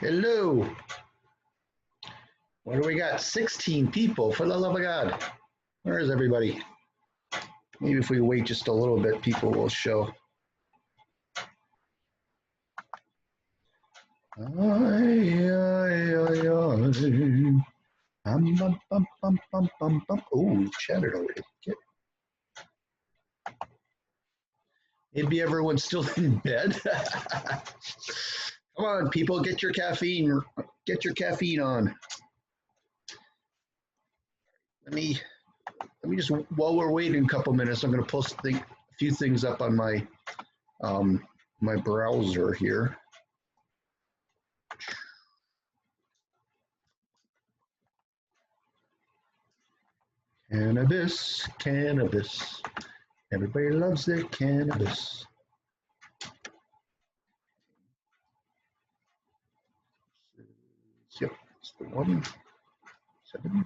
Hello. What do we got? 16 people, for the love of God. Where is everybody? Maybe if we wait just a little bit, people will show. Oh, chatted already. Okay. Maybe everyone's still in bed. Come on, people, get your caffeine. Get your caffeine on. Let me just, while we're waiting a couple minutes, I'm going to post a few things up on my my browser here. Cannabis, cannabis. Everybody loves their cannabis. Yep, it's the one. 7.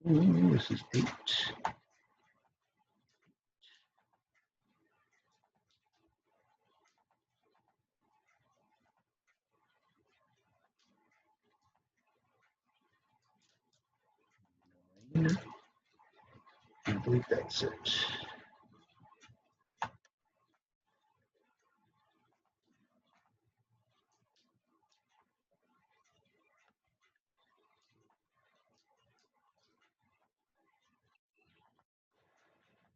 Ooh, this is 8. I believe that's it.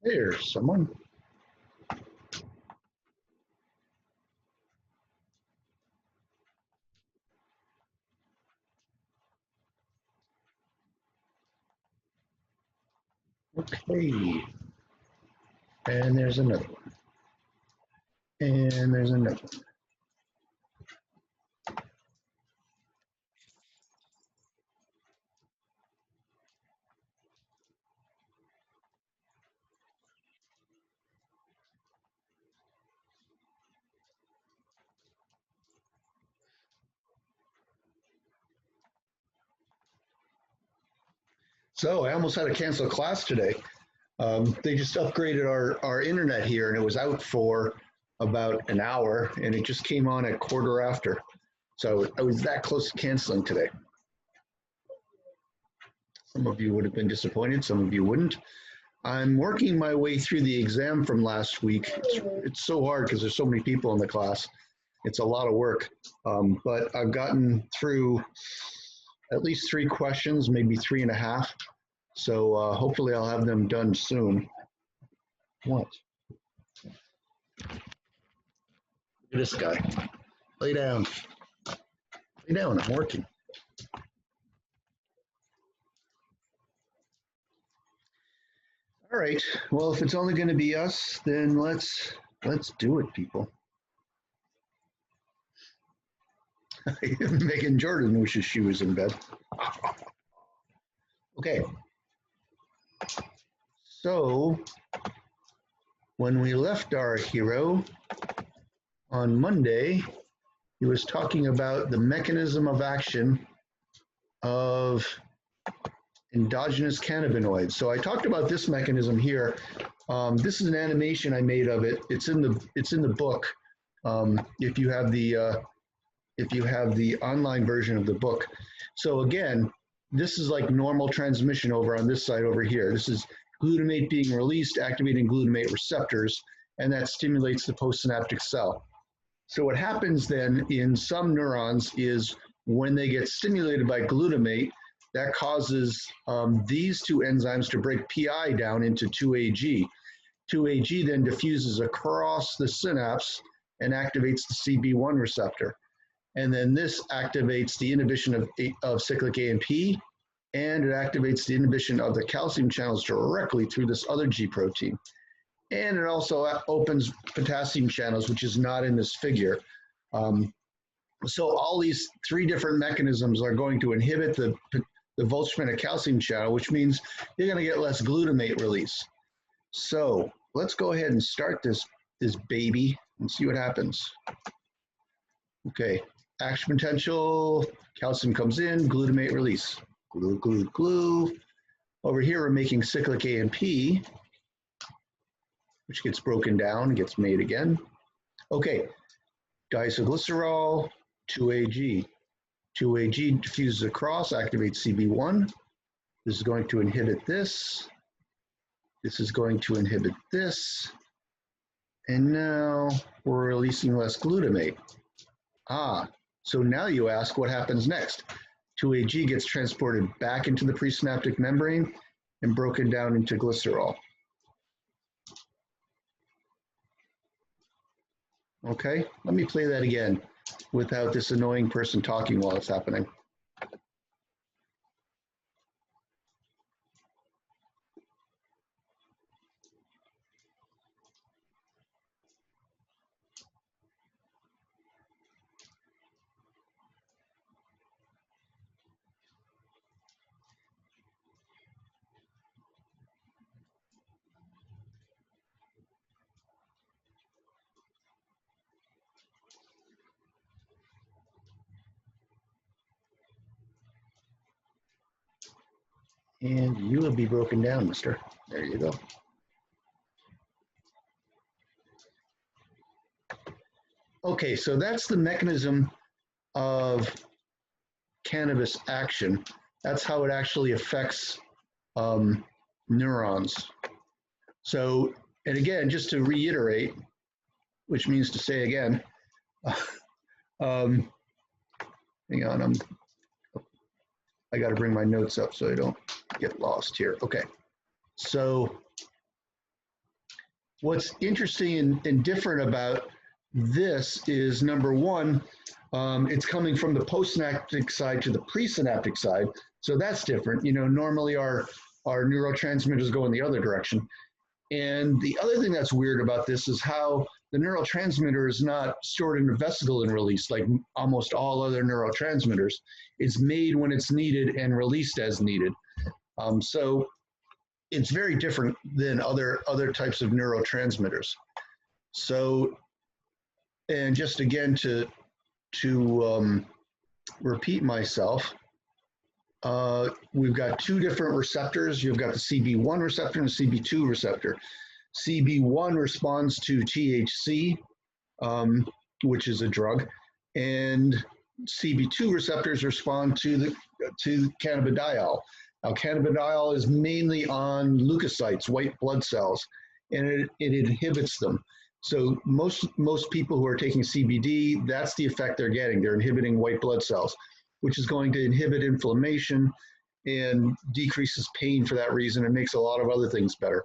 There's someone. Okay. And there's another one. And there's another one. So I almost had to cancel class today. They just upgraded our internet here, and it was out for about an hour, and it just came on at 1/4 after. So I was that close to canceling today. Some of you would have been disappointed, some of you wouldn't. I'm working my way through the exam from last week. It's so hard because there's so many people in the class. It's a lot of work, but I've gotten through at least 3 questions, maybe 3.5. So hopefully I'll have them done soon. What? Look at this guy. Lay down. Lay down, I'm working. All right, well, if it's only gonna be us, then let's do it, people. Megan Jordan wishes she was in bed. Okay. So when we left our hero on Monday, he was talking about the mechanism of action of endogenous cannabinoids. So I talked about this mechanism here. This is an animation I made of it. It's in the book. If you have the online version of the book. So again, this is like normal transmission over on this side over here. This is glutamate being released, activating glutamate receptors, and that stimulates the postsynaptic cell. So what happens then in some neurons is when they get stimulated by glutamate, that causes these 2 enzymes to break PI down into 2-AG. 2-AG then diffuses across the synapse and activates the CB1 receptor. And then this activates the inhibition of cyclic AMP, and it activates the inhibition of the calcium channels directly through this other G protein. And it also opens potassium channels, which is not in this figure. So all these 3 different mechanisms are going to inhibit the Voltschmann calcium channel, which means you're going to get less glutamate release. So let's go ahead and start this baby and see what happens. Okay, action potential, calcium comes in, glutamate release. Glue, glue, glue. Over here, we're making cyclic AMP, which gets broken down and gets made again. Okay, diisoglycerol, 2-AG. 2-AG diffuses across, activates CB1. This is going to inhibit this. This is going to inhibit this. And now we're releasing less glutamate. So now you ask what happens next. 2-AG gets transported back into the presynaptic membrane and broken down into glycerol. Okay, let me play that again without this annoying person talking while it's happening. And you will be broken down, mister. There you go. Okay, so that's the mechanism of cannabis action. That's how it actually affects neurons. So, and again, just to reiterate, which means to say again, hang on, I got to bring my notes up so I don't get lost here. Okay, so what's interesting and different about this is, number one, it's coming from the postsynaptic side to the presynaptic side, so that's different. You know, normally our neurotransmitters go in the other direction. And the other thing that's weird about this is how the neurotransmitter is not stored in a vesicle and released like almost all other neurotransmitters. It's made when it's needed and released as needed. So it's very different than other types of neurotransmitters. So, and just again to repeat myself, we've got two different receptors. You've got the CB1 receptor and the CB2 receptor. CB1 responds to THC, which is a drug, and CB2 receptors respond to cannabidiol. Now, cannabidiol is mainly on leukocytes, white blood cells, and it inhibits them. So most people who are taking CBD, that's the effect they're getting. They're inhibiting white blood cells, which is going to inhibit inflammation and decreases pain for that reason. It makes a lot of other things better.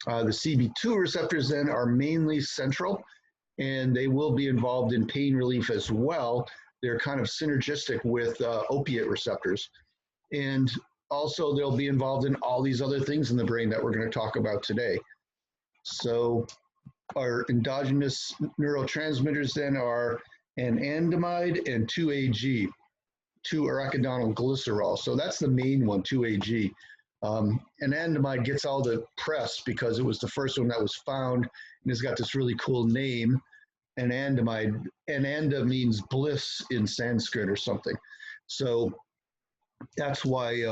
The CB2 receptors then are mainly central, and they will be involved in pain relief as well. They're kind of synergistic with opiate receptors. And also they'll be involved in all these other things in the brain that we're going to talk about today. So our endogenous neurotransmitters then are anandamide and 2-AG, 2-arachidonyl glycerol. So that's the main one, 2-AG. Anandamide gets all the press because it was the first one that was found, and it's got this really cool name, anandamide. Ananda means bliss in Sanskrit or something. So that's why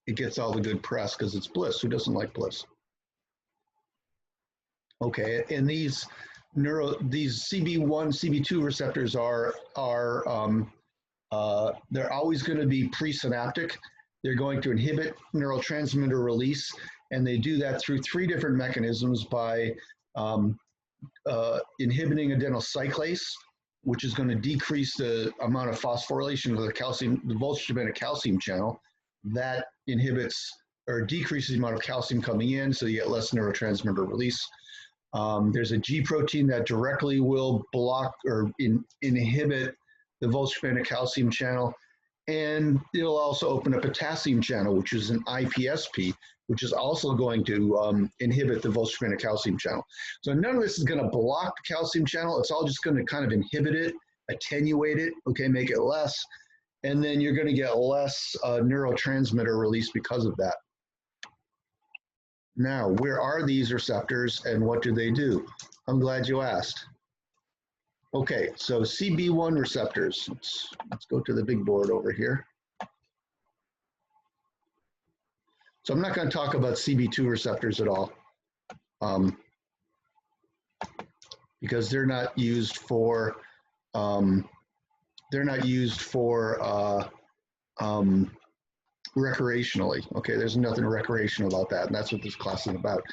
it gets all the good press, because it's bliss. Who doesn't like bliss? Okay, and these CB1, CB2 receptors they're always going to be presynaptic. They're going to inhibit neurotransmitter release, and they do that through three different mechanisms: by inhibiting adenyl cyclase, which is going to decrease the amount of phosphorylation of the calcium, the voltage-dependent calcium channel. That inhibits or decreases the amount of calcium coming in, so you get less neurotransmitter release. There's a G protein that directly will block or inhibit the voltage-dependent calcium channel, and it'll also open a potassium channel, which is an IPSP, which is also going to inhibit the voltage-dependent calcium channel. So none of this is going to block the calcium channel. It's all just going to kind of inhibit it, attenuate it, okay, make it less, and then you're going to get less neurotransmitter release because of that. Now, where are these receptors and what do they do? I'm glad you asked. Okay, so CB1 receptors. Let's go to the big board over here. So I'm not going to talk about CB2 receptors at all, because they're not used for recreationally. Okay, there's nothing recreational about that, and that's what this class is about.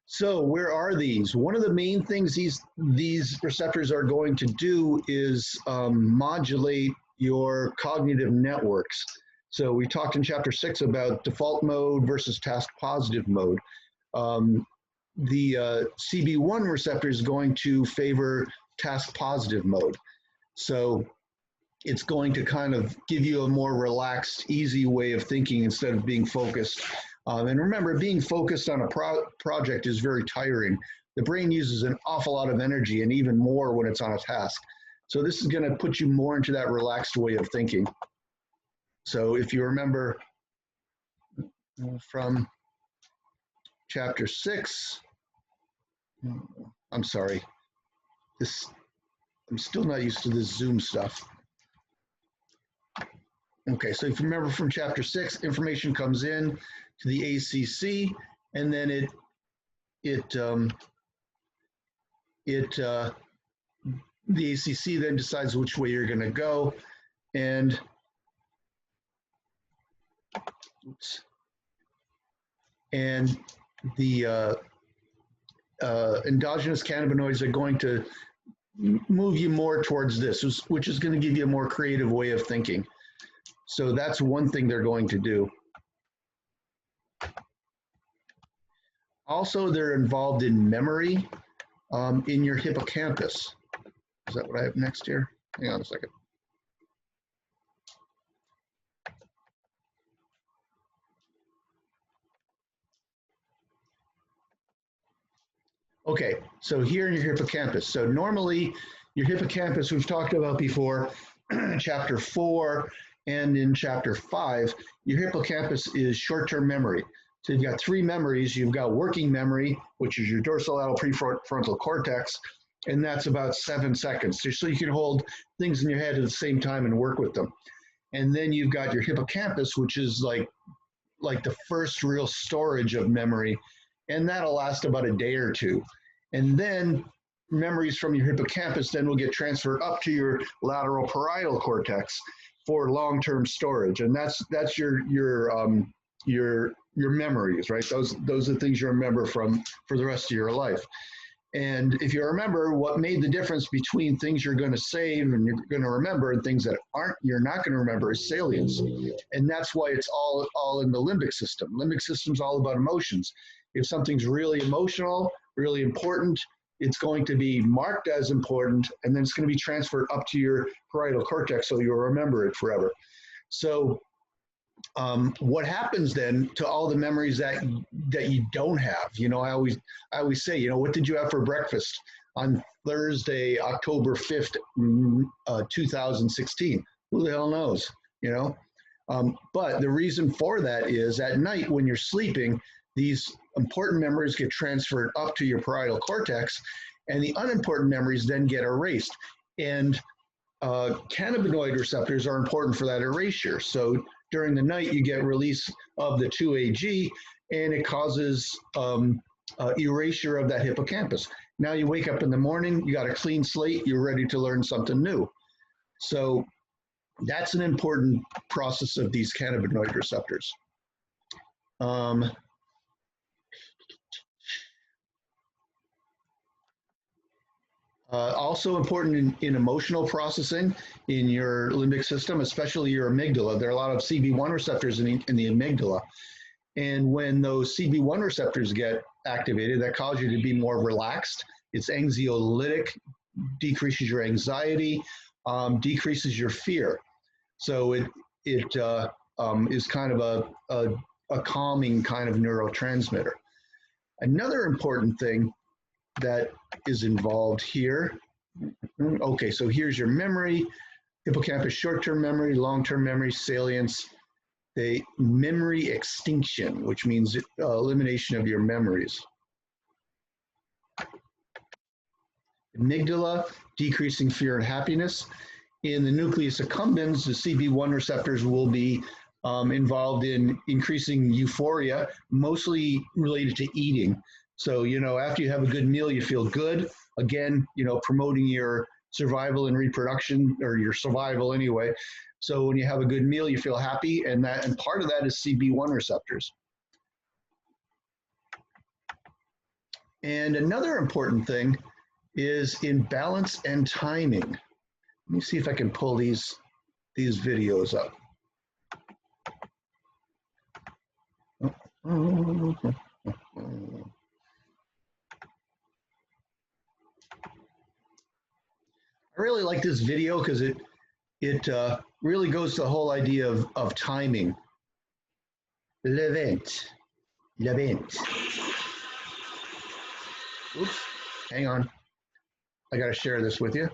So where are these? One of the main things these receptors are going to do is modulate your cognitive networks. So we talked in chapter 6 about default mode versus task positive mode. The CB1 receptor is going to favor task positive mode. So it's going to kind of give you a more relaxed, easy way of thinking instead of being focused. And remember, being focused on a project is very tiring. The brain uses an awful lot of energy, and even more when it's on a task. So this is going to put you more into that relaxed way of thinking. So if you remember from chapter 6, I'm sorry, I'm still not used to this Zoom stuff. Okay, so if you remember from chapter 6, information comes in to the ACC, and then the ACC then decides which way you're going to go, and the endogenous cannabinoids are going to move you more towards this, which is going to give you a more creative way of thinking. So that's one thing they're going to do. Also, they're involved in memory in your hippocampus. Is that what I have next here? Hang on a second. Okay, so here in your hippocampus. So normally your hippocampus, we've talked about before, chapter 4 and in chapter 5, your hippocampus is short-term memory. So you've got 3 memories. You've got working memory, which is your dorsolateral prefrontal cortex, and that's about 7 seconds. So you can hold things in your head at the same time and work with them. And then you've got your hippocampus, which is like the first real storage of memory, and that'll last about a day or two. And then memories from your hippocampus then will get transferred up to your lateral parietal cortex for long-term storage, and that's your memories, right? Those are the things you remember for the rest of your life. And if you remember, what made the difference between things you're going to save and you're going to remember and things that you're not going to remember is salience. And that's why it's all in the limbic system. Limbic system's all about emotions. If something's really emotional, really important, it's going to be marked as important, and then it's going to be transferred up to your parietal cortex so you'll remember it forever. So what happens then to all the memories that you don't have? You know, I always say, you know, what did you have for breakfast on Thursday, October 5th, 2016? Who the hell knows, you know? But the reason for that is at night when you're sleeping, these important memories get transferred up to your parietal cortex, and the unimportant memories then get erased. And cannabinoid receptors are important for that erasure. So during the night, you get release of the 2-AG, and it causes erasure of that hippocampus. Now you wake up in the morning, you got a clean slate, you're ready to learn something new. So that's an important process of these cannabinoid receptors. Also important in emotional processing in your limbic system, especially your amygdala. There are a lot of CB1 receptors in the amygdala. And when those CB1 receptors get activated, that causes you to be more relaxed. It's anxiolytic, decreases your anxiety, decreases your fear. So it is kind of a calming kind of neurotransmitter. Another important thing that is involved here. Okay, so here's your memory, hippocampus, short-term memory, long-term memory, salience, the memory extinction, which means elimination of your memories. Amygdala, decreasing fear and happiness. In the nucleus accumbens, the CB1 receptors will be involved in increasing euphoria, mostly related to eating. So, after you have a good meal, you feel good. Again, promoting your survival and reproduction, or your survival anyway. So when you have a good meal, you feel happy, and part of that is CB1 receptors. And another important thing is in balance and timing. Let me see if I can pull these videos up. I really like this video because it really goes to the whole idea of timing. L'event. Oops, hang on. I got to share this with you.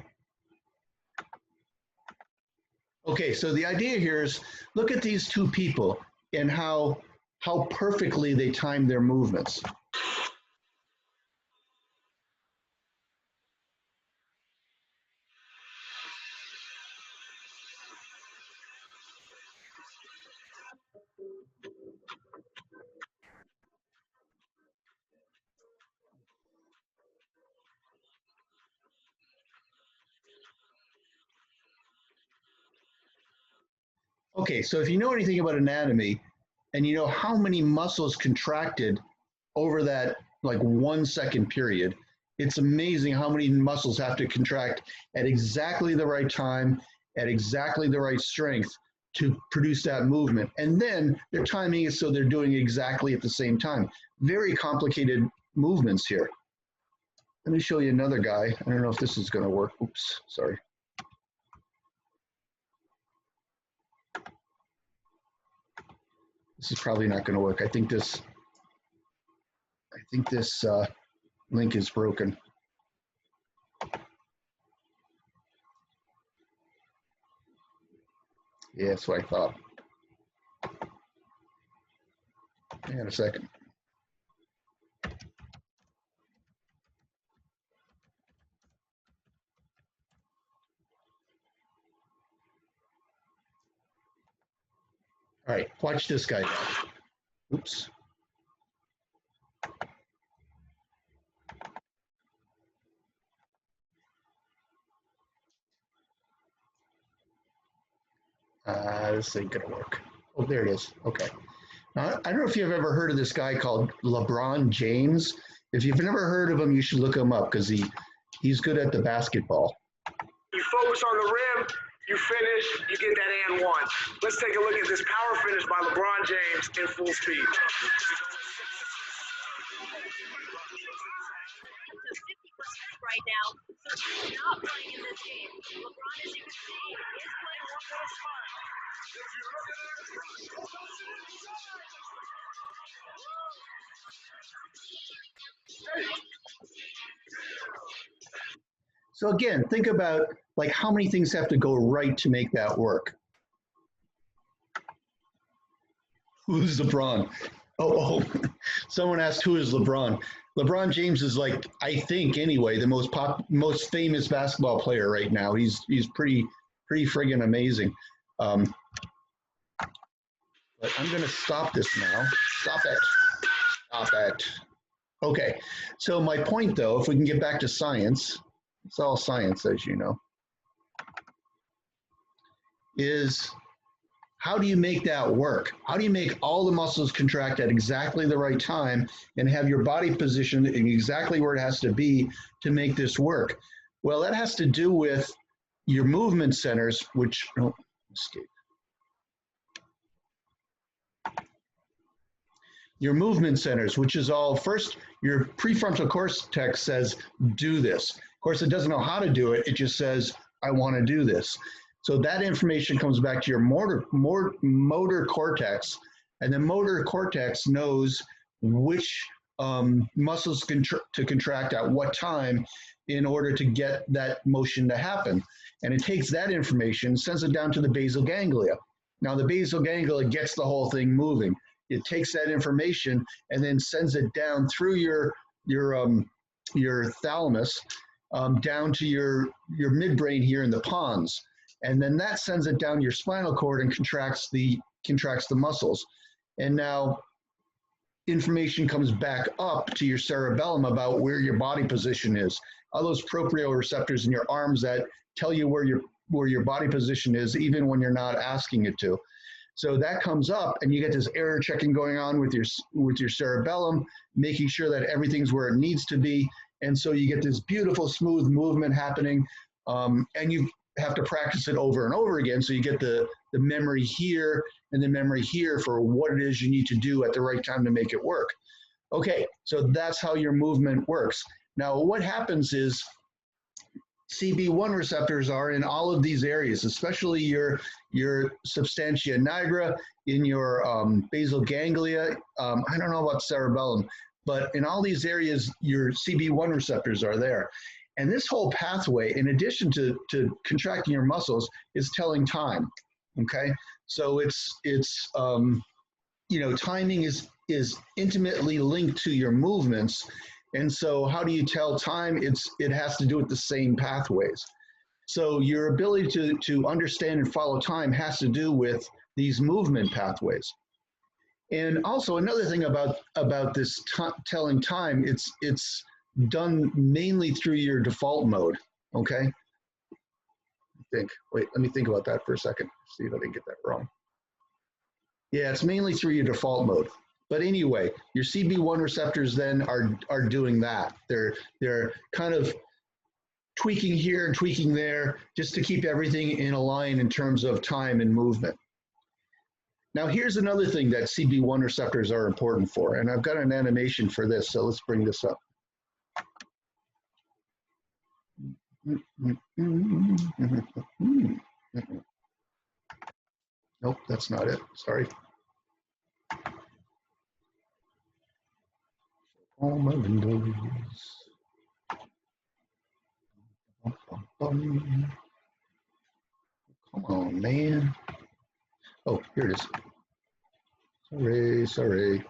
Okay, so the idea here is look at these two people and how perfectly they time their movements. Okay, so if you know anything about anatomy and you know how many muscles contracted over that like 1 second period, it's amazing how many muscles have to contract at exactly the right time, at exactly the right strength to produce that movement. And then their timing is so they're doing exactly at the same time. Very complicated movements here. Let me show you another guy. I don't know if this is going to work. Oops, sorry. This is probably not going to work. I think this link is broken. Yeah, that's what I thought. Hang on a second. All right, watch this guy. Oops. This ain't gonna work. Oh, there it is. Okay. Now, I don't know if you've ever heard of this guy called LeBron James. If you've never heard of him, you should look him up because he's good at the basketball. You focus on the rim, you finish, you get that and one. Let's take a look at this power finish by LeBron James in full speed. Right now, so he's not playing in this game. LeBron, as you can see, is playing one more spot. If you look at it, so again, think about like how many things have to go right to make that work. Who's LeBron? Oh, someone asked who is LeBron. LeBron James is like, I think anyway, the most famous basketball player right now. He's pretty friggin' amazing. But I'm gonna stop this now. Stop it. Okay, so my point though, if we can get back to science, it's all science as you know, is how do you make that work? How do you make all the muscles contract at exactly the right time and have your body positioned in exactly where it has to be to make this work? Well, that has to do with your movement centers, which, oh, escape. Your movement centers, which is all, first, your prefrontal cortex says, do this. Of course, it doesn't know how to do it. It just says, I want to do this. So that information comes back to your motor cortex, and the motor cortex knows which muscles to contract at what time in order to get that motion to happen. And it takes that information, sends it down to the basal ganglia. Now the basal ganglia gets the whole thing moving. It takes that information and then sends it down through your thalamus down to your midbrain here in the pons. And then that sends it down your spinal cord and contracts the contracts the muscles. And now information comes back up to your cerebellum about where your body position is. All those proprioceptors in your arms that tell you where your body position is, even when you're not asking it to. So that comes up, and you get this error checking going on with your cerebellum, making sure that everything's where it needs to be. And so you get this beautiful, smooth movement happening, and you have to practice it over and over again. So you get the memory here and the memory here for what it is you need to do at the right time to make it work. Okay, so that's how your movement works. Now, what happens is CB1 receptors are in all of these areas, especially your substantia nigra, in your basal ganglia. I don't know about cerebellum, but in all these areas, your CB1 receptors are there. And this whole pathway, in addition to contracting your muscles, is telling time. Okay, so it's timing is intimately linked to your movements. And so how do you tell time? It has to do with the same pathways. So your ability to understand and follow time has to do with these movement pathways. And also another thing about this telling time, it's done mainly through your default mode, okay? Wait, let me think about that for a second. See if I didn't get that wrong. Yeah, it's mainly through your default mode. But anyway, your CB1 receptors then are doing that. They're kind of tweaking here and tweaking there just to keep everything in a line in terms of time and movement. Now here's another thing that CB1 receptors are important for, and I've got an animation for this, so let's bring this up. Nope, that's not it, sorry. All my windows. Come on, man. Oh, here it is. Sorry.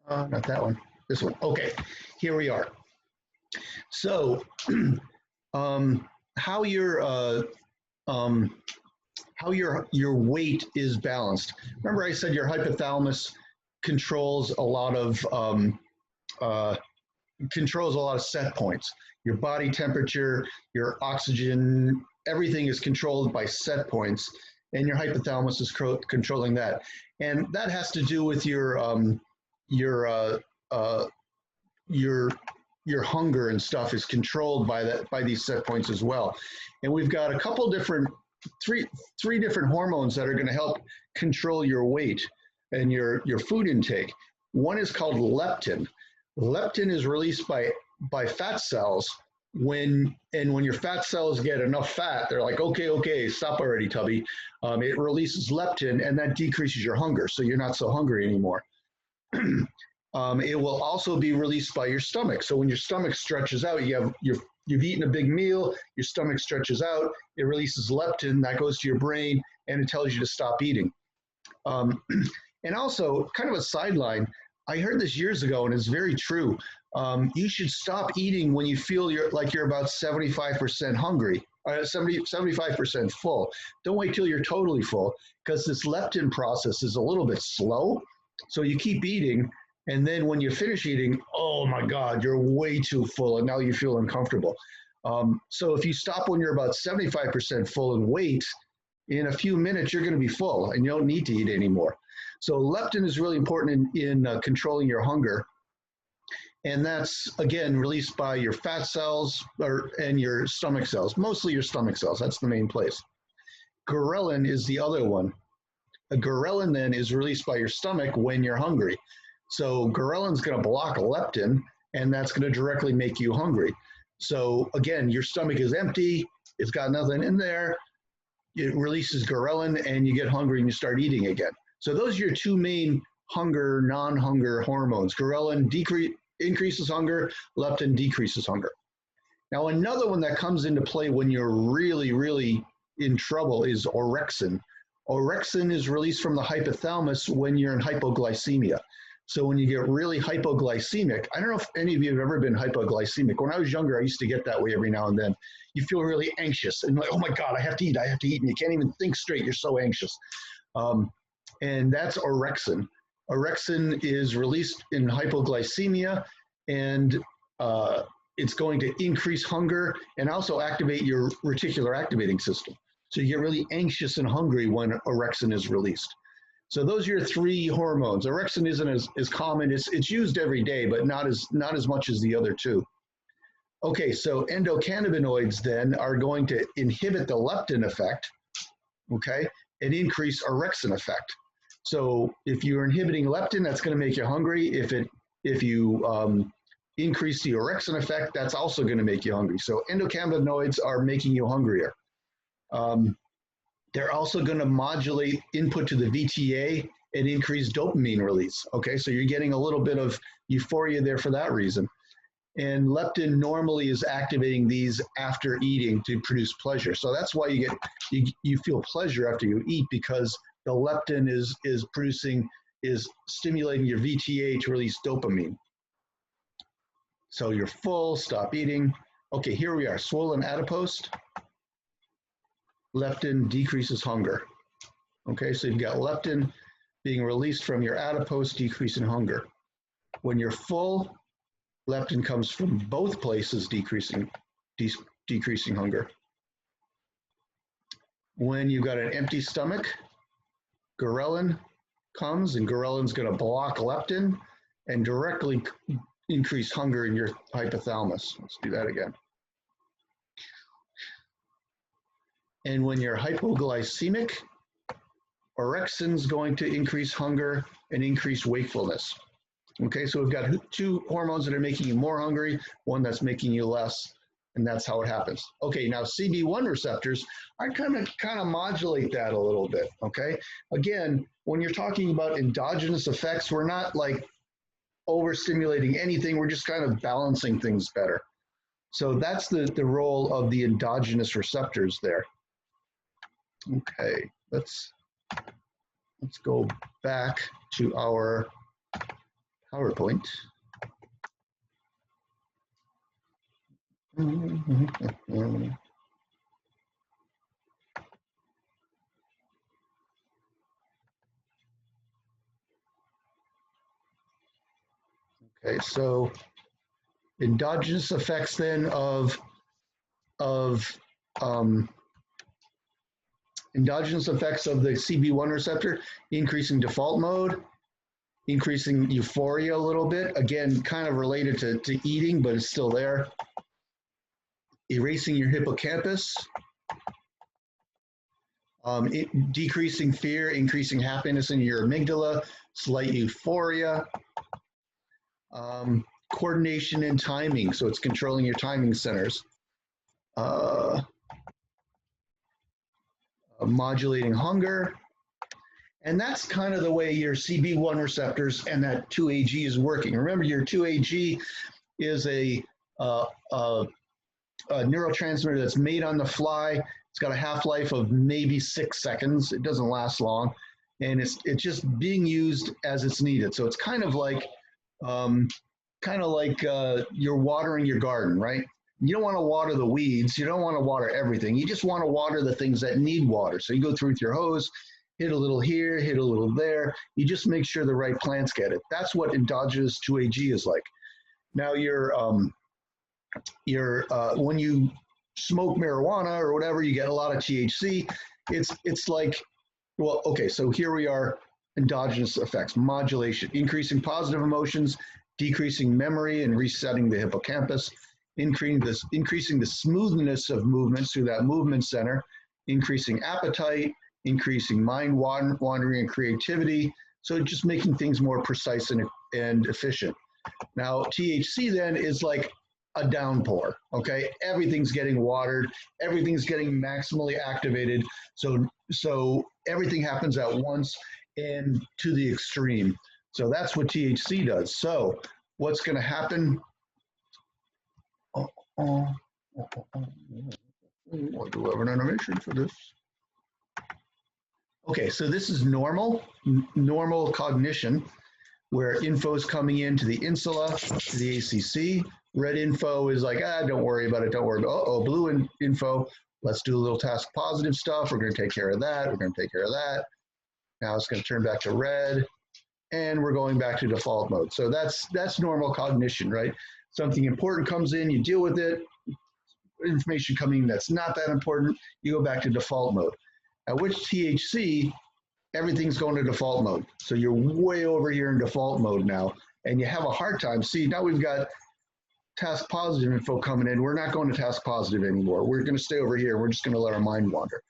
Not that one. This one. Okay, here we are. So, how your weight is balanced. Remember I said your hypothalamus controls a lot of set points. Your body temperature, your oxygen, everything is controlled by set points, and your hypothalamus is controlling that. And that has to do with your hunger and stuff is controlled by these set points as well. And we've got a couple different three different hormones that are going to help control your weight and your food intake. One is called leptin. Leptin is released by fat cells when your fat cells get enough fat, they're like, okay, stop already, Tubby. It releases leptin, and that decreases your hunger, so you're not so hungry anymore. It will also be released by your stomach. So when your stomach stretches out, you've eaten a big meal, your stomach stretches out, it releases leptin, that goes to your brain, and it tells you to stop eating. And also, kind of a sideline, I heard this years ago, and it's very true. You should stop eating when you feel you're about 75% hungry, 75% full. Don't wait till you're totally full, because this leptin process is a little bit slow. So you keep eating, and then when you finish eating, oh my God, you're way too full, and now you feel uncomfortable. So if you stop when you're about 75% full and wait, in a few minutes, you're going to be full, and you don't need to eat anymore. So leptin is really important in controlling your hunger. And that's, again, released by your fat cells and your stomach cells, mostly your stomach cells. That's the main place. Ghrelin is the other one. Ghrelin then is released by your stomach when you're hungry. So ghrelin is going to block leptin, and that's going to directly make you hungry. So again, your stomach is empty. It's got nothing in there. It releases ghrelin, and you get hungry and you start eating again. So those are your two main hunger, non-hunger hormones. Ghrelin increases hunger, leptin decreases hunger. Now, another one that comes into play when you're really, really in trouble is orexin. Orexin is released from the hypothalamus when you're in hypoglycemia. So when you get really hypoglycemic, I don't know if any of you have ever been hypoglycemic. When I was younger, I used to get that way every now and then. You feel really anxious and like, oh my God, I have to eat, and you can't even think straight. You're so anxious. And that's orexin. Orexin is released in hypoglycemia, and it's going to increase hunger and also activate your reticular activating system. So you get really anxious and hungry when orexin is released. So those are your three hormones. Orexin isn't as common. It's used every day, but not as much as the other two. Okay, so endocannabinoids then are going to inhibit the leptin effect, okay, and increase orexin effect. So if you're inhibiting leptin, that's going to make you hungry. If you increase the orexin effect, that's also going to make you hungry. So endocannabinoids are making you hungrier. They're also going to modulate input to the VTA and increase dopamine release. Okay, so you're getting a little bit of euphoria there for that reason. And leptin normally is activating these after eating to produce pleasure. So that's why you feel pleasure after you eat, because the leptin is stimulating your VTA to release dopamine. So you're full, stop eating. Okay, here we are, swollen adipose. Leptin decreases hunger. Okay, so you've got leptin being released from your adipose, decreasing hunger. When you're full, leptin comes from both places, decreasing hunger. When you've got an empty stomach, ghrelin comes, and ghrelin's going to block leptin and directly increase hunger in your hypothalamus. Let's do that again. And when you're hypoglycemic, orexin's going to increase hunger and increase wakefulness. Okay, so we've got two hormones that are making you more hungry, one that's making you less, and that's how it happens. Okay, now CB1 receptors, I kind of modulate that a little bit, okay? Again, when you're talking about endogenous effects, we're not like overstimulating anything, we're just kind of balancing things better. So that's the role of the endogenous receptors there. Okay, let's go back to our PowerPoint. Okay, so endogenous effects then endogenous effects of the CB1 receptor, increasing default mode, increasing euphoria a little bit, again, kind of related to eating, but it's still there. Erasing your hippocampus, decreasing fear, increasing happiness in your amygdala, slight euphoria, coordination and timing, so it's controlling your timing centers. Modulating hunger, and that's kind of the way your CB1 receptors and that 2-AG is working. Remember, your 2-AG is a neurotransmitter that's made on the fly. It's got a half-life of maybe 6 seconds. It doesn't last long, and it's just being used as it's needed. So it's kind of like you're watering your garden, right? You don't want to water the weeds. You don't want to water everything. You just want to water the things that need water. So you go through with your hose, hit a little here, hit a little there. You just make sure the right plants get it. That's what endogenous 2-AG is like. Now when you smoke marijuana or whatever, you get a lot of THC. It's like, well, okay, so here we are, endogenous effects, modulation, increasing positive emotions, decreasing memory and resetting the hippocampus, increasing the smoothness of movements through that movement center, increasing appetite, increasing mind wandering and creativity. So just making things more precise and efficient. Now, THC then is like a downpour, okay? Everything's getting watered, everything's getting maximally activated. So everything happens at once and to the extreme. So that's what THC does. So what's going to happen? I do have an animation for this. Okay, so this is normal cognition. where info is coming into the insula, to the ACC. Red info is like, don't worry about it, don't worry about it. Uh-oh, blue info, let's do a little task positive stuff. We're going to take care of that. We're going to take care of that. Now it's going to turn back to red, and we're going back to default mode. So that's normal cognition, right? Something important comes in, you deal with it. Information coming that's not that important, you go back to default mode. At which THC, everything's going to default mode. So you're way over here in default mode now, and you have a hard time. See, now we've got task positive info coming in. We're not going to task positive anymore. We're going to stay over here. We're just going to let our mind wander.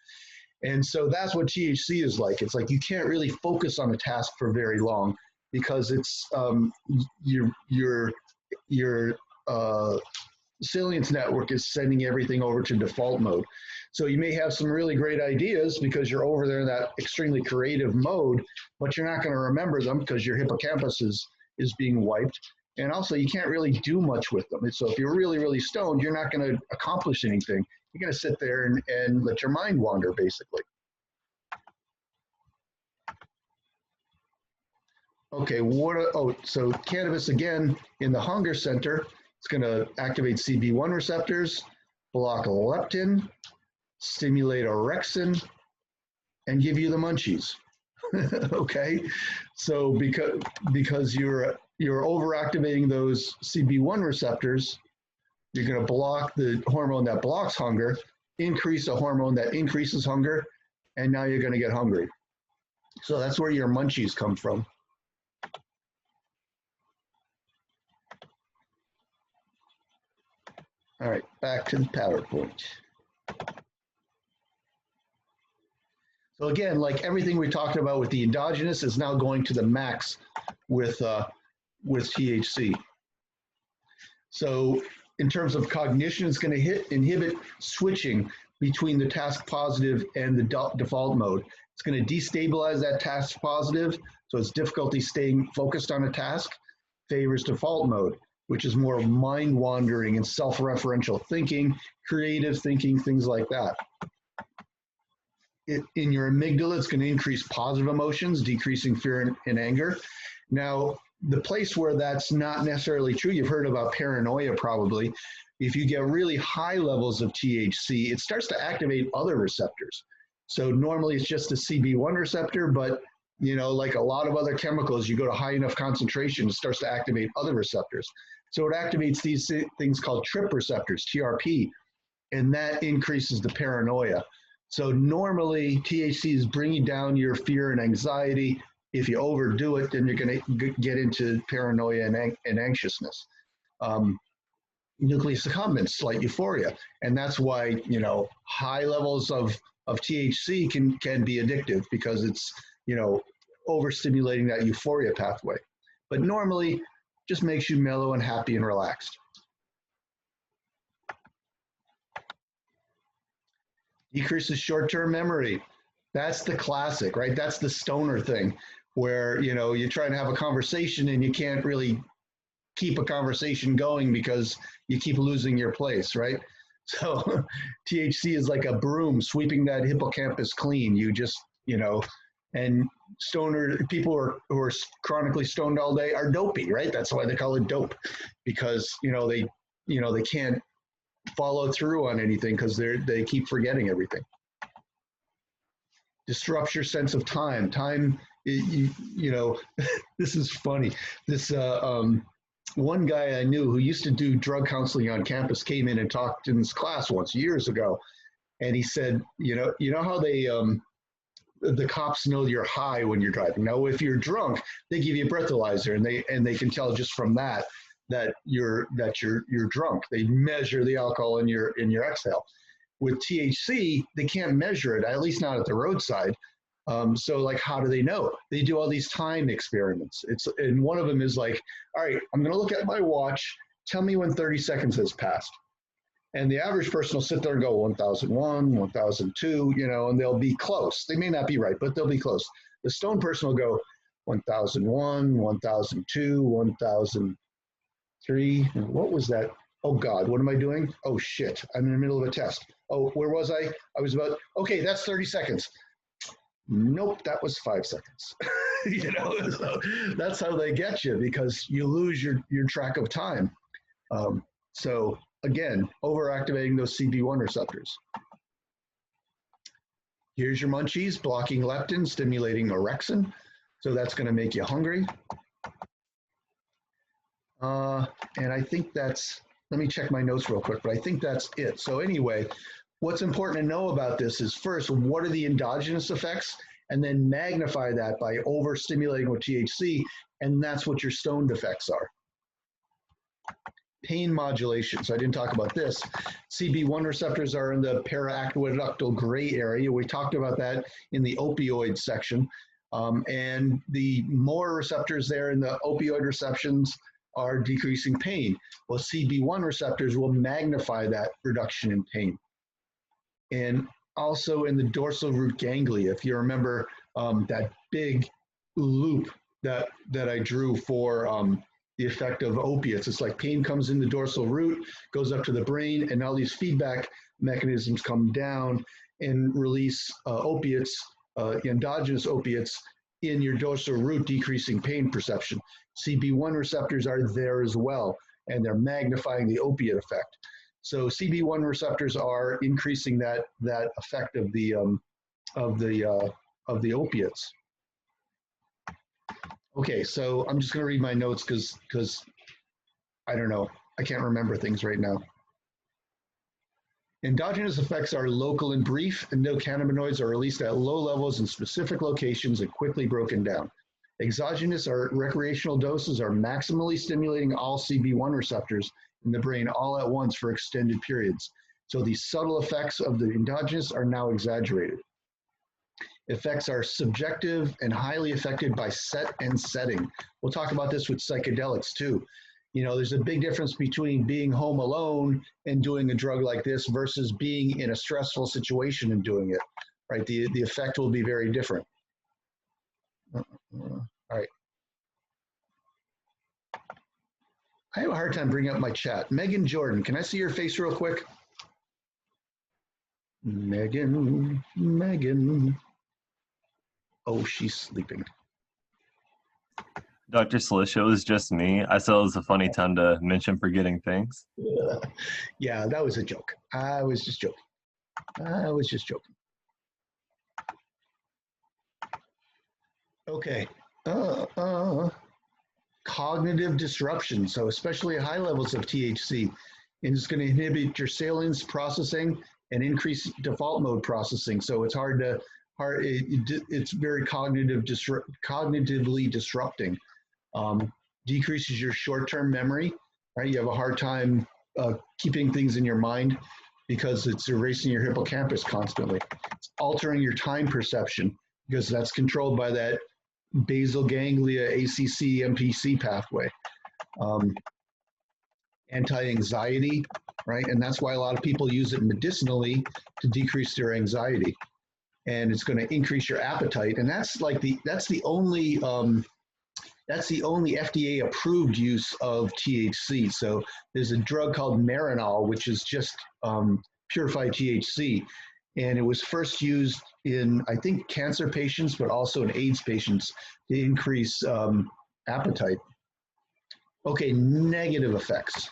And so that's what THC is like. It's like you can't really focus on a task for very long because it's your salience network is sending everything over to default mode. So you may have some really great ideas because you're over there in that extremely creative mode, but you're not going to remember them because your hippocampus is being wiped. And also you can't really do much with them. And so if you're really, really stoned, you're not going to accomplish anything. You're going to sit there and let your mind wander, basically. Okay, so cannabis, again, in the hunger center, it's going to activate CB1 receptors, block leptin, stimulate orexin, and give you the munchies. Okay, so because you're overactivating those CB1 receptors, you're going to block the hormone that blocks hunger, increase a hormone that increases hunger, and now you're going to get hungry. So that's where your munchies come from. All right, back to the PowerPoint. So again, like everything we talked about with the endogenous is now going to the max with THC. So in terms of cognition, it's going to inhibit switching between the task positive and the default mode. It's going to destabilize that task positive, so it's difficulty staying focused on a task, favors default mode, which is more mind wandering and self-referential thinking, creative thinking, things like that. In your amygdala, it's going to increase positive emotions, decreasing fear and anger. Now, the place where that's not necessarily true, you've heard about paranoia probably. If you get really high levels of THC, it starts to activate other receptors. So normally it's just a CB1 receptor, but you know, like a lot of other chemicals, you go to high enough concentration, it starts to activate other receptors. So it activates these things called TRP receptors, TRP, and that increases the paranoia. So normally THC is bringing down your fear and anxiety. If you overdo it, then you're going to get into paranoia and anxiousness. Nucleus accumbens, slight euphoria. And that's why, you know, high levels of THC can be addictive because it's, you know, overstimulating that euphoria pathway. But normally, just makes you mellow and happy and relaxed. Decreases short-term memory. That's the classic, right? That's the stoner thing where, you know, you're trying to have a conversation and you can't really keep a conversation going because you keep losing your place, right? So THC is like a broom sweeping that hippocampus clean. You just, you know, and stoner people who are chronically stoned all day are dopey, right? That's why they call it dope, because they can't follow through on anything because they keep forgetting everything. Disrupts your sense of time. Time, you know, this is funny. This one guy I knew who used to do drug counseling on campus came in and talked in this class once years ago, and he said, you know how they the cops know you're high when you're driving. Now, if you're drunk, they give you a breathalyzer, and they can tell just from that you're drunk. They measure the alcohol in your exhale. With THC, they can't measure it, at least not at the roadside. So like, how do they know? They do all these time experiments. And one of them is like, all right, I'm going to look at my watch. Tell me when 30 seconds has passed. And the average person will sit there and go 1001, 1002, you know, and they'll be close. They may not be right, but they'll be close. The stone person will go 1001, 1002, 1003. And what was that? Oh God, what am I doing? Oh shit, I'm in the middle of a test. Oh, where was I? I was about, okay, that's 30 seconds. Nope, that was 5 seconds. So that's how they get you, because you lose your track of time. So again, overactivating those CB1 receptors. Here's your munchies, blocking leptin, stimulating orexin. So that's going to make you hungry. And I think that's, let me check my notes real quick, but I think that's it. So anyway, what's important to know about this is, first, what are the endogenous effects? And then magnify that by overstimulating with THC, and that's what your stoned effects are. Pain modulation. So I didn't talk about this. CB1 receptors are in the para-aqueductal gray area. We talked about that in the opioid section. And the more receptors there in the opioid receptions are decreasing pain. Well, CB1 receptors will magnify that reduction in pain. And also in the dorsal root ganglia, if you remember that big loop that I drew for the effect of opiates. It's like pain comes in the dorsal root, goes up to the brain, and all these feedback mechanisms come down and release opiates, endogenous opiates, in your dorsal root, decreasing pain perception. CB1 receptors are there as well, and they're magnifying the opiate effect. So CB1 receptors are increasing that effect of the opiates. Okay, so I'm just going to read my notes because I don't know, I can't remember things right now. Endogenous effects are local and brief. Endocannabinoids are released at low levels in specific locations and quickly broken down. Exogenous or recreational doses are maximally stimulating all CB1 receptors in the brain all at once for extended periods. So these subtle effects of the endogenous are now exaggerated. Effects are subjective and highly affected by set and setting. We'll talk about this with psychedelics too. You know, there's a big difference between being home alone and doing a drug like this versus being in a stressful situation and doing it, right? The effect will be very different. All right. I have a hard time bringing up my chat. Megan Jordan, can I see your face real quick? Megan. Oh, she's sleeping. Dr. Salisha, it was just me. I thought it was a funny time to mention forgetting things. Yeah, that was a joke. I was just joking. Okay. Cognitive disruption. So especially at high levels of THC, and it's going to inhibit your salience processing and increase default mode processing. So it's it's very cognitively disrupting. Decreases your short-term memory, right? You have a hard time keeping things in your mind because it's erasing your hippocampus constantly. It's altering your time perception because that's controlled by that basal ganglia ACC MPC pathway. Anti-anxiety, right? And that's why a lot of people use it medicinally to decrease their anxiety. And it's going to increase your appetite. And that's the only FDA approved use of THC. So there's a drug called Marinol, which is just purified THC. And it was first used in, I think, cancer patients, but also in AIDS patients to increase appetite. Okay, negative effects.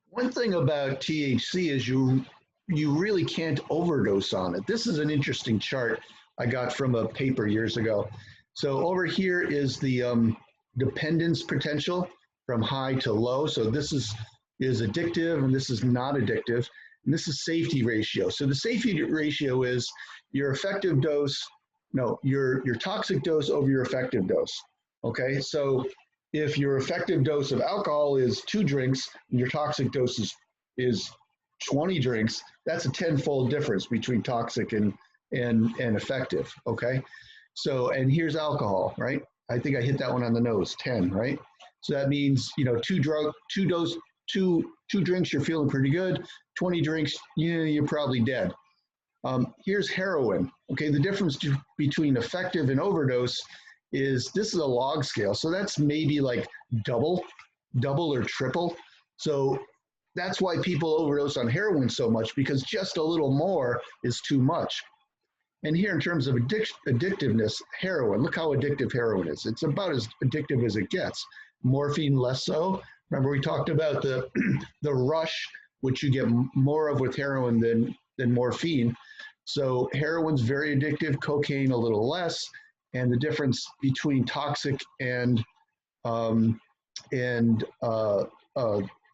One thing about THC is you really can't overdose on it. This is an interesting chart I got from a paper years ago. So over here is the dependence potential from high to low. So this is addictive and this is not addictive. And this is safety ratio. So the safety ratio is your effective dose, your toxic dose over your effective dose. Okay, so if your effective dose of alcohol is 2 drinks and your toxic dose is 20 drinks, that's a 10-fold difference between toxic and effective, okay? So, and here's alcohol, right? I think I hit that one on the nose, 10, right? So that means, 2 drinks, you're feeling pretty good. 20 drinks, you're probably dead. Here's heroin, okay? The difference between effective and overdose is this is a log scale. So that's maybe like double or triple. So that's why people overdose on heroin so much, because just a little more is too much. And here, in terms of addictiveness, heroin, look how addictive heroin is. It's about as addictive as it gets. Morphine, less so. Remember, we talked about the rush, which you get more of with heroin than morphine. So heroin's very addictive, cocaine a little less, and the difference between toxic and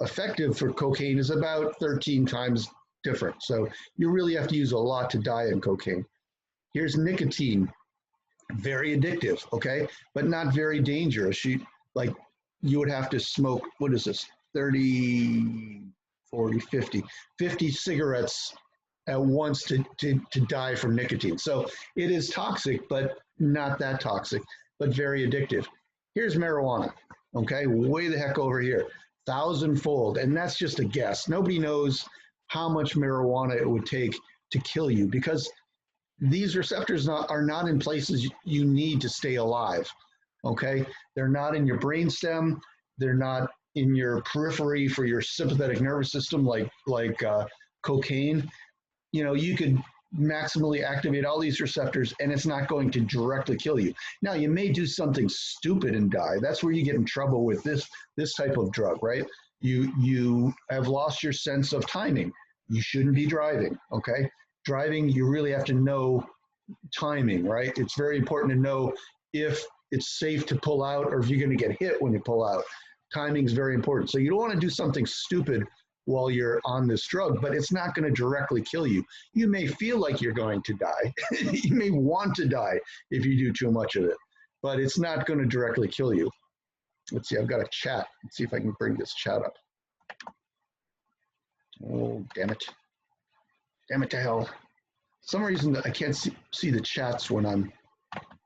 effective for cocaine is about 13 times different. So you really have to use a lot to die in cocaine. Here's nicotine, very addictive, okay, but not very dangerous. You would have to smoke, what is this, 30, 40, 50 cigarettes at once to die from nicotine. So it is toxic, but not that toxic, but very addictive. Here's marijuana, okay, way the heck over here, 1,000-fold, and that's just a guess. Nobody knows how much marijuana it would take to kill you, because these receptors are not in places you need to stay alive, okay? They're not in your brainstem. They're not in your periphery for your sympathetic nervous system like cocaine. You know, you could maximally activate all these receptors and it's not going to directly kill you. Now, you may do something stupid and die. That's where you get in trouble with this type of drug, right? You have lost your sense of timing. You shouldn't be driving, okay? Driving, you really have to know timing, right? It's very important to know if it's safe to pull out or if you're going to get hit when you pull out. Timing is very important. So you don't want to do something stupid while you're on this drug, but it's not going to directly kill you. You may feel like you're going to die. You may want to die if you do too much of it, but it's not going to directly kill you. Let's see, I've got a chat. Let's see if I can bring this chat up. Oh, damn it. Damn it to hell. For some reason I can't see the chats when I'm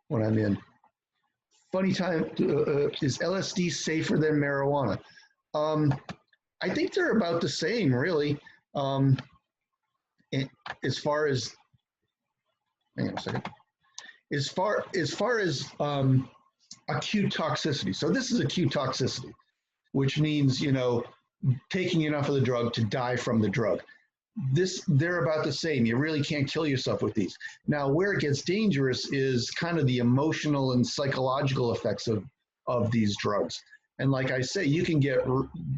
in. Funny time, is LSD safer than marijuana? I think they're about the same, really. As far as, hang on a second. As far as acute toxicity. So this is acute toxicity, which means, you know, taking enough of the drug to die from the drug. They're about the same. You really can't kill yourself with these. Now, where it gets dangerous is kind of the emotional and psychological effects of these drugs. And like I say, you can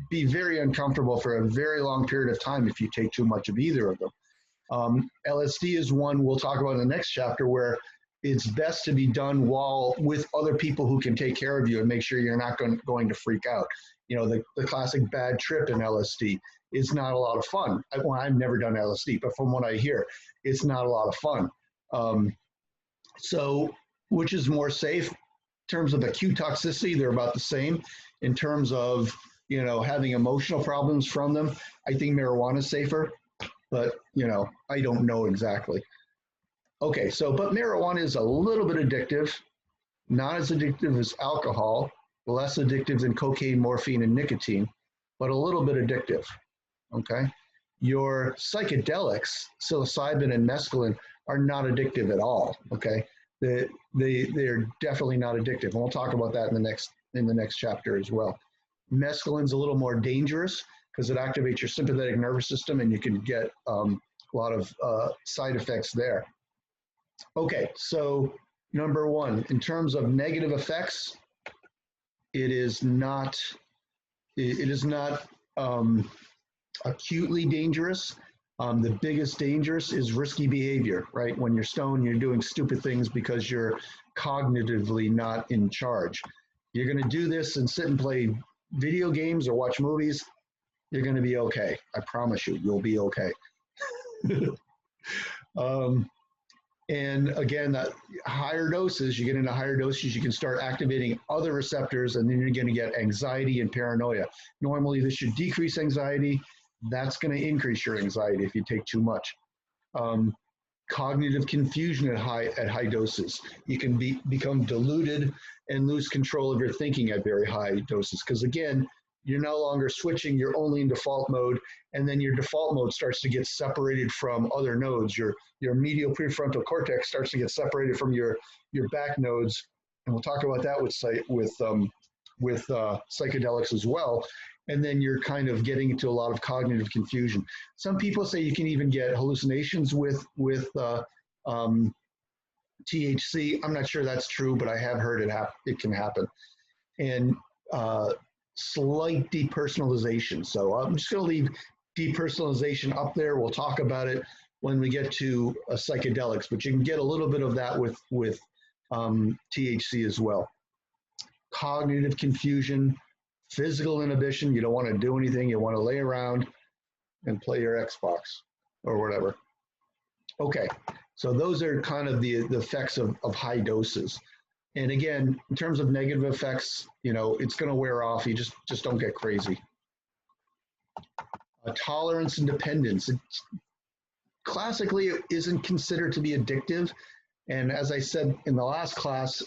be very uncomfortable for a very long period of time if you take too much of either of them. LSD is one we'll talk about in the next chapter, where it's best to be done with other people who can take care of you and make sure you're not going to freak out. You know, the classic bad trip in LSD is not a lot of fun. I've never done LSD, but from what I hear, it's not a lot of fun. So which is more safe? In terms of acute toxicity, they're about the same. In terms of, you know, having emotional problems from them, I think marijuana is safer, but, you know, I don't know exactly. Okay, but marijuana is a little bit addictive, not as addictive as alcohol, less addictive than cocaine, morphine, and nicotine, but a little bit addictive, okay? Your psychedelics, psilocybin and mescaline, are not addictive at all, okay? They're definitely not addictive, and we'll talk about that in the next chapter as well. Mescaline's a little more dangerous because it activates your sympathetic nervous system, and you can get a lot of side effects there. Okay, so number one, in terms of negative effects, it is not acutely dangerous. The biggest dangerous is risky behavior, right? When you're stoned, you're doing stupid things because you're cognitively not in charge. You're going to do this and sit and play video games or watch movies, you're going to be okay. I promise you, you'll be okay. And again, higher doses, you get into higher doses, you can start activating other receptors, and then you're going to get anxiety and paranoia. Normally, this should decrease anxiety. That's going to increase your anxiety if you take too much. Cognitive confusion at high doses. You can become deluded and lose control of your thinking at very high doses, because again, you're no longer switching, you're only in default mode, and then your default mode starts to get separated from other nodes. Your medial prefrontal cortex starts to get separated from your back nodes, and we'll talk about that with psychedelics as well. and then you're kind of getting into a lot of cognitive confusion. Some people say you can even get hallucinations with THC. I'm not sure that's true, but I have heard it can happen. And slight depersonalization. So I'm just going to leave depersonalization up there. We'll talk about it when we get to psychedelics, but you can get a little bit of that with THC as well. Cognitive confusion, physical inhibition. You don't want to do anything. You want to lay around and play your Xbox or whatever. Okay, so those are kind of the effects of high doses. And again, in terms of negative effects, you know, it's going to wear off. You just don't get crazy. Tolerance and dependence. Classically, it isn't considered to be addictive. And as I said in the last class,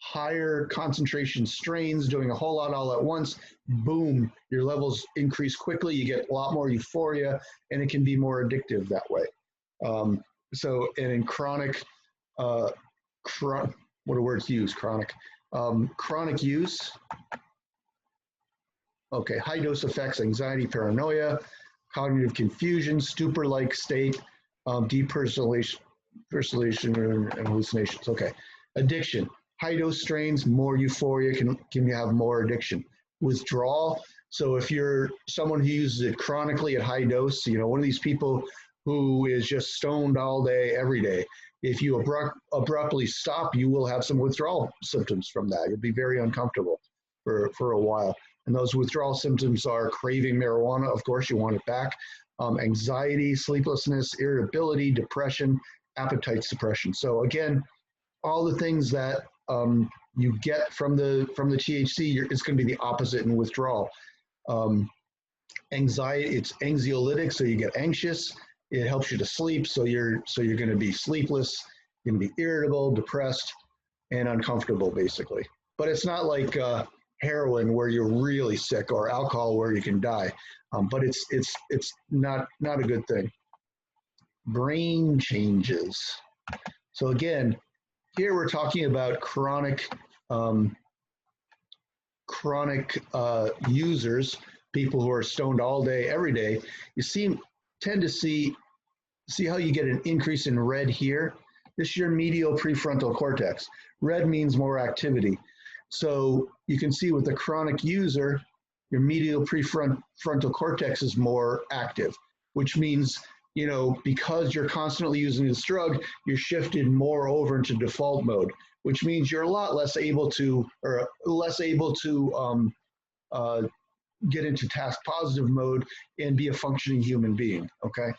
higher concentration strains doing a whole lot all at once, boom, your levels increase quickly. You get a lot more euphoria, and it can be more addictive that way. And in chronic, what are words used? Chronic. Chronic use. Okay, high dose effects, anxiety, paranoia, cognitive confusion, stupor-like state, depersonalization and hallucinations. Okay, addiction. High dose strains, more euphoria, can have more addiction. Withdrawal. So if you're someone who uses it chronically at high dose, you know, one of these people who is just stoned all day, every day, if you abruptly stop, you will have some withdrawal symptoms from that. You'll be very uncomfortable for a while. And those withdrawal symptoms are craving marijuana. Of course, you want it back. Anxiety, sleeplessness, irritability, depression, appetite suppression. So again, all the things that you get from the THC, it's going to be the opposite in withdrawal. Anxiety, it's anxiolytic, so you get anxious. It helps you to sleep, so you're going to be sleepless, you're going to be irritable, depressed, and uncomfortable, basically. But it's not like heroin where you're really sick, or alcohol where you can die. But it's not a good thing. Brain changes. So again, here we're talking about chronic users, people who are stoned all day, every day. You tend to see how you get an increase in red here. This is your medial prefrontal cortex. Red means more activity. So you can see with the chronic user, your medial prefrontal cortex is more active, which means, you know, because you're constantly using this drug, you're shifted more over into default mode, which means you're a lot less able to get into task positive mode and be a functioning human being, okay?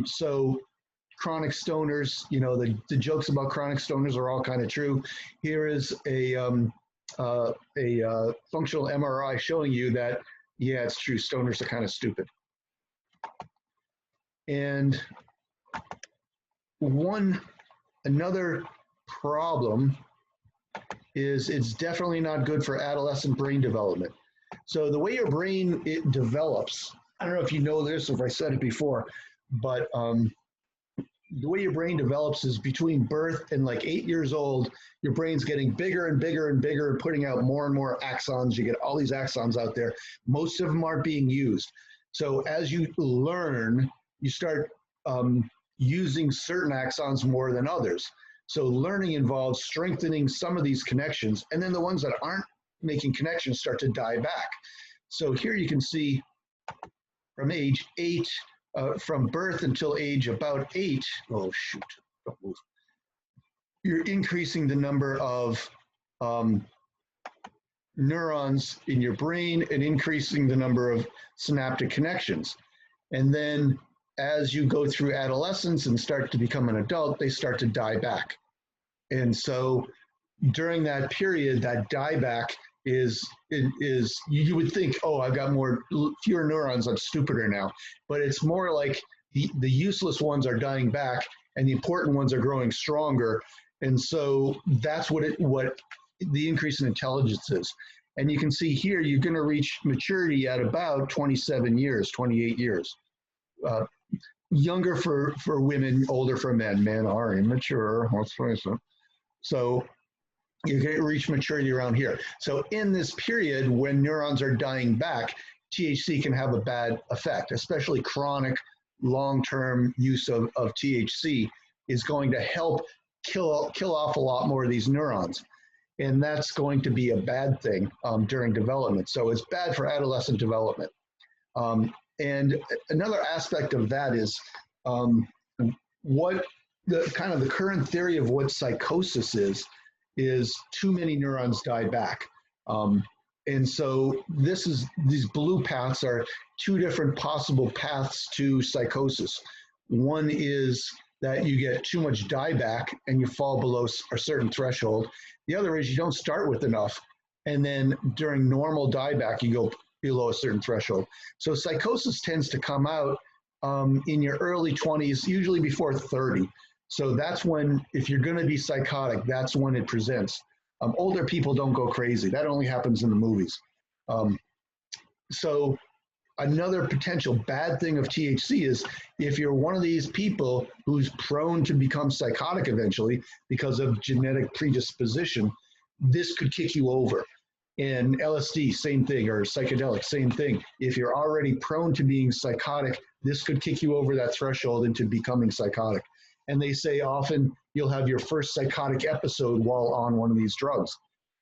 So chronic stoners, you know, the jokes about chronic stoners are all kind of true. Here is a functional MRI showing you that, yeah, it's true, stoners are kind of stupid. And another problem is it's definitely not good for adolescent brain development. So the way your brain develops, I don't know if you know this, or if I said it before, but the way your brain develops is between birth and like 8 years old, your brain's getting bigger and bigger and bigger and putting out more and more axons. You get all these axons out there. Most of them aren't being used. So as you learn, you start using certain axons more than others. So learning involves strengthening some of these connections, and then the ones that aren't making connections start to die back. So here you can see from age 8, from birth until age about 8, oh shoot, don't move. You're increasing the number of neurons in your brain and increasing the number of synaptic connections. And then as you go through adolescence and start to become an adult, they start to die back. And so during that period, that dieback is you would think, oh, I've got fewer neurons, I'm stupider now. But it's more like the useless ones are dying back and the important ones are growing stronger. And so that's what the increase in intelligence is. And you can see here, you're going to reach maturity at about 27 years, 28 years. Younger for women, older for men. Men are immature, let's face it. So you can reach maturity around here. So in this period, when neurons are dying back, THC can have a bad effect, especially chronic long-term use of THC is going to help kill off a lot more of these neurons. And that's going to be a bad thing during development. So it's bad for adolescent development. And another aspect of that is what the current theory of what psychosis is too many neurons die back. And so these blue paths are two different possible paths to psychosis. One is that you get too much dieback and you fall below a certain threshold. The other is you don't start with enough, and then during normal dieback, you go below a certain threshold. So psychosis tends to come out in your early 20s, usually before 30. So that's when, if you're gonna be psychotic, that's when it presents. Older people don't go crazy. That only happens in the movies. So another potential bad thing of THC is if you're one of these people who's prone to become psychotic eventually because of genetic predisposition, this could kick you over. And LSD, same thing, or psychedelic, same thing. If you're already prone to being psychotic, this could kick you over that threshold into becoming psychotic. And they say often you'll have your first psychotic episode while on one of these drugs.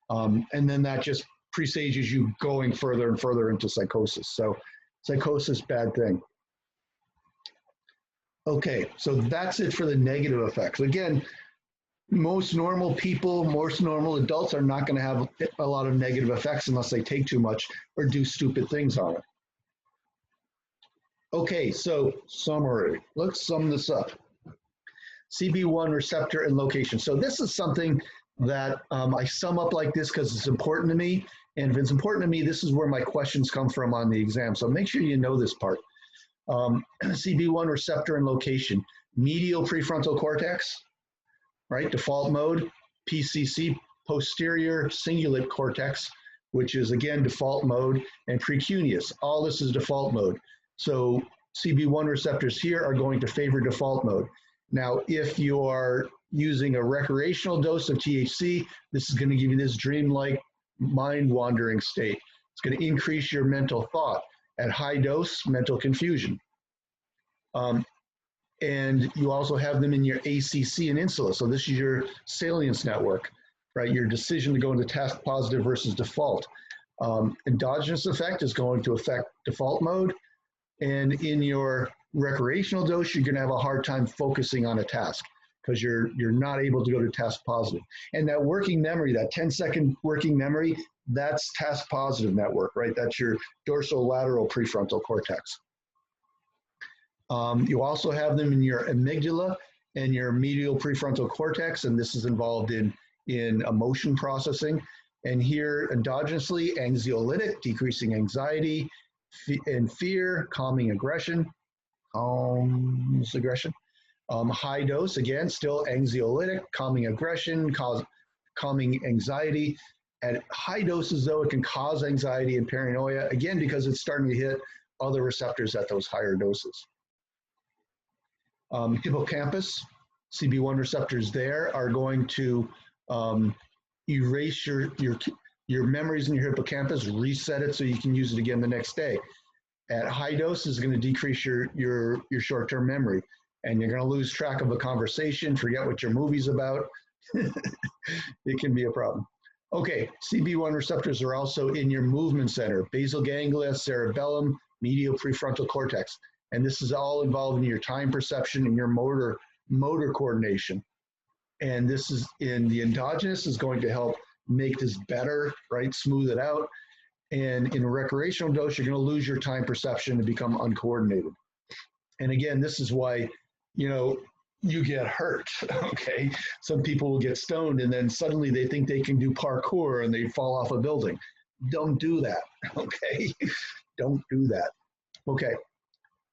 And then that just presages you going further and further into psychosis. So psychosis, bad thing. Okay, so that's it for the negative effects. Again, most normal people, most normal adults are not going to have a lot of negative effects unless they take too much or do stupid things on it. Okay, so summary. Let's sum this up. CB1 receptor and location. So this is something that I sum up like this because it's important to me. And if it's important to me, this is where my questions come from on the exam. So make sure you know this part. CB1 receptor and location. Medial prefrontal cortex, right? Default mode. PCC, posterior cingulate cortex, which is again default mode, and precuneus. All this is default mode. So CB1 receptors here are going to favor default mode. Now, if you are using a recreational dose of THC, this is going to give you this dreamlike, mind-wandering state. It's going to increase your mental thought. At high dose, mental confusion. And you also have them in your ACC and insula. So this is your salience network, right? Your decision to go into task positive versus default. Endogenous effect is going to affect default mode. And in your recreational dose, you're going to have a hard time focusing on a task because you're not able to go to task positive. And that working memory, that 10-second working memory, that's task positive network, right? That's your dorsolateral prefrontal cortex. You also have them in your amygdala and your medial prefrontal cortex, and this is involved in emotion processing. And here, endogenously, anxiolytic, decreasing anxiety and fear, calming aggression. High dose, again, still anxiolytic, calming aggression, calming anxiety. At high doses, though, it can cause anxiety and paranoia, again, because it's starting to hit other receptors at those higher doses. Hippocampus, CB1 receptors there are going to erase your memories in your hippocampus, reset it so you can use it again the next day. At high dose is going to decrease your short-term memory, and you're going to lose track of a conversation, forget what your movie's about. It can be a problem. Okay, CB1 receptors are also in your movement center, basal ganglia, cerebellum, medial prefrontal cortex. And this is all involved in your time perception and your motor coordination. And this is in the endogenous is going to help make this better, right? Smooth it out. And in a recreational dose, you're going to lose your time perception and become uncoordinated. And again, this is why, you get hurt, okay? Some people will get stoned and then suddenly they think they can do parkour and they fall off a building. Don't do that, okay? Don't do that. Okay.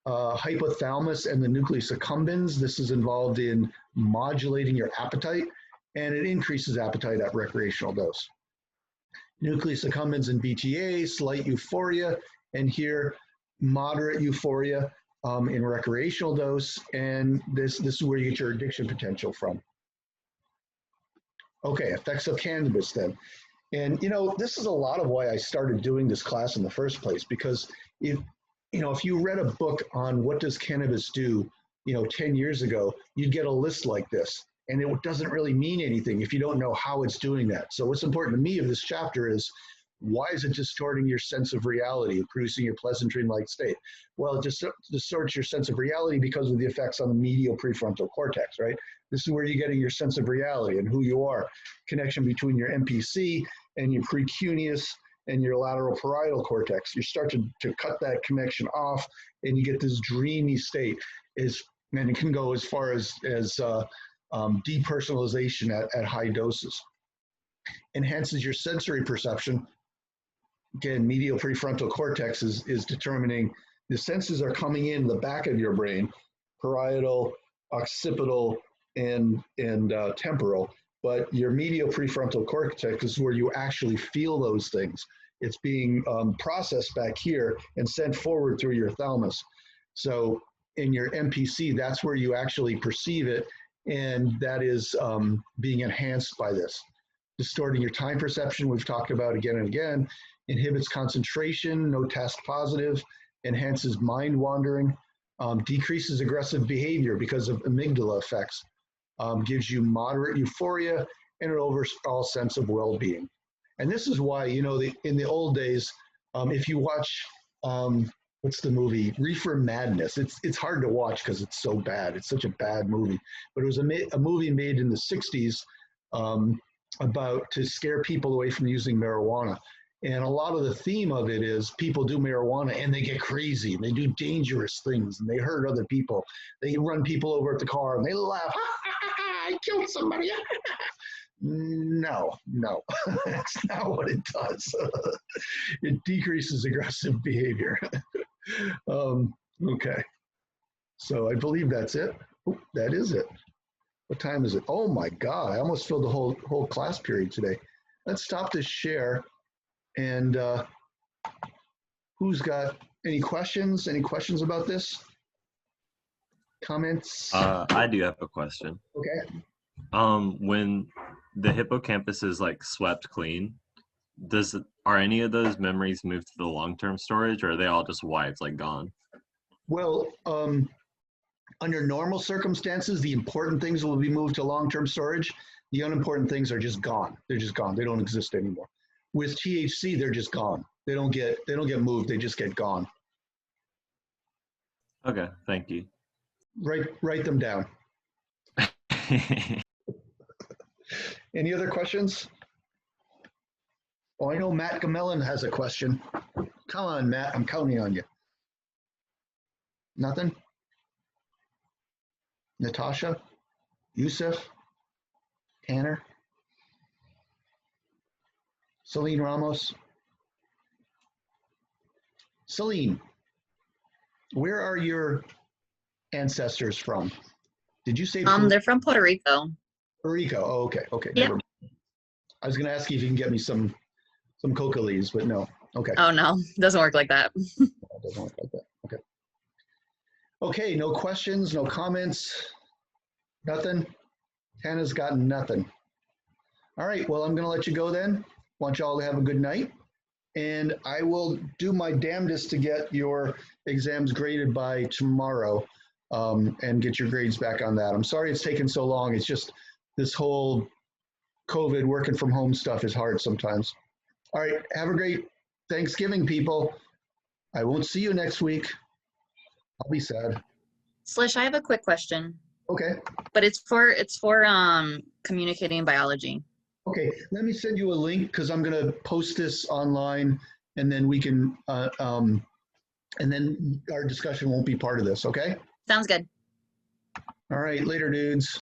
Hypothalamus and the nucleus accumbens. This is involved in modulating your appetite, and it increases appetite at recreational dose. Nucleus accumbens and BTA, slight euphoria, and here moderate euphoria in recreational dose, and this is where you get your addiction potential from. Okay, effects of cannabis then. And this is a lot of why I started doing this class in the first place, because if you read a book on what does cannabis do, 10 years ago, you'd get a list like this. And it doesn't really mean anything if you don't know how it's doing that. So what's important to me of this chapter is, why is it distorting your sense of reality, producing your pleasant dreamlike state? Well, it just distorts your sense of reality because of the effects on the medial prefrontal cortex, right? This is where you're getting your sense of reality and who you are. Connection between your MPC and your precuneus and your lateral parietal cortex. You start to cut that connection off, and you get this dreamy state. And it can go as far as depersonalization at high doses. Enhances your sensory perception. Again, medial prefrontal cortex is determining the senses are coming in the back of your brain, parietal, occipital, and temporal. But your medial prefrontal cortex is where you actually feel those things. It's being processed back here and sent forward through your thalamus. So in your MPC, that's where you actually perceive it, and that is being enhanced by this. Distorting your time perception, we've talked about again and again. Inhibits concentration, no test positive. Enhances mind wandering. Decreases aggressive behavior because of amygdala effects. Gives you moderate euphoria and an overall sense of well-being. And this is why, in the old days, if you watch, what's the movie? Reefer Madness. It's hard to watch because it's so bad. It's such a bad movie. But it was a movie made in the 60s about to scare people away from using marijuana. And a lot of the theme of it is people do marijuana and they get crazy and they do dangerous things and they hurt other people. They run people over at the car and they laugh. I killed somebody. No, that's not what it does. It decreases aggressive behavior. Okay, so I believe that's it. Oh, that is it. What time is it? Oh my God, I almost filled the whole class period today. Let's stop this share. And who's got any questions? Any questions about this? Comments? I do have a question. Okay. When the hippocampus is like swept clean, are any of those memories moved to the long-term storage, or are they all just wiped, like gone? Well, under normal circumstances, the important things will be moved to long-term storage. The unimportant things are just gone. They're just gone. They don't exist anymore. With THC, they're just gone. They don't get moved. They just get gone. Okay, thank you. Write them down. Any other questions? Oh, I know Matt Gamellan has a question. Come on, Matt. I'm counting on you. Nothing? Natasha? Yusuf? Tanner? Celine Ramos? Celine, where are your ancestors from? Did you say They're from Puerto Rico. Puerto Rico? Oh, okay. Yeah. Never mind. I was going to ask you if you can get me some coca leaves, but no. Okay. Oh no, it doesn't work like that. It doesn't work like that. Okay. Okay, no questions, no comments, nothing. Tana's got nothing. All right, well, I'm going to let you go then. Want y'all to have a good night. And I will do my damnedest to get your exams graded by tomorrow and get your grades back on that. I'm sorry it's taken so long. It's just this whole COVID working from home stuff is hard sometimes. All right, have a great Thanksgiving, people. I won't see you next week. I'll be sad. Slish, I have a quick question, Okay. but it's for communicating biology. Okay, let me send you a link because I'm going to post this online, and then we can, and then our discussion won't be part of this, okay? Sounds good. All right, later, dudes.